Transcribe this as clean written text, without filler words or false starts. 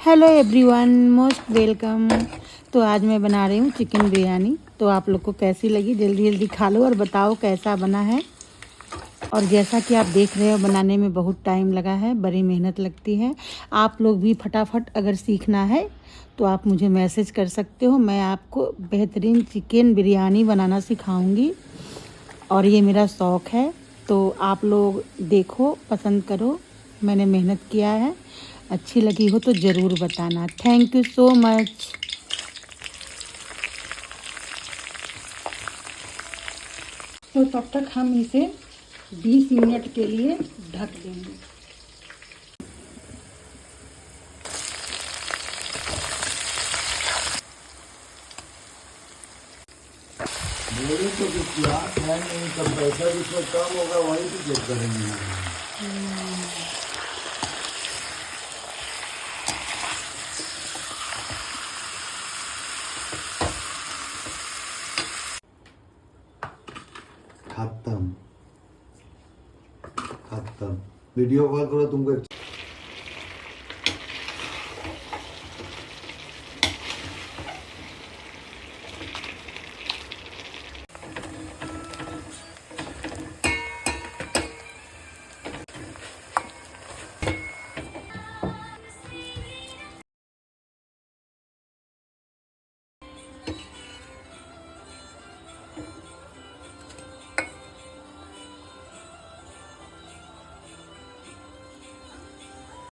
Hello everyone, most welcome. तो आज मैं बना रही हूँ चिकन बिरयानी। तो आप लोग को कैसी लगी जल्दी जल्दी खा लो और बताओ कैसा बना है। और जैसा कि आप देख रहे हो बनाने में बहुत टाइम लगा है, बड़ी मेहनत लगती है। आप लोग भी फटाफट अगर सीखना है तो आप मुझे मैसेज कर सकते हो, मैं आपको बेहतरीन चिकन बिरयानी बनाना सिखाऊंगी। और ये मेरा शौक़ है, तो आप लोग देखो, पसंद करो। मैंने मेहनत किया है, अच्छी लगी हो तो ज़रूर बताना। Thank you so much. तो तब तक हम इसे 20 मिनट के लिए ढक देंगे। मेरे तो कुछ याद है नहीं, कब पैसा जिसमें कम होगा वही तो चेक करेंगे। खत्म खत्म। वीडियो कॉल करो तुमको।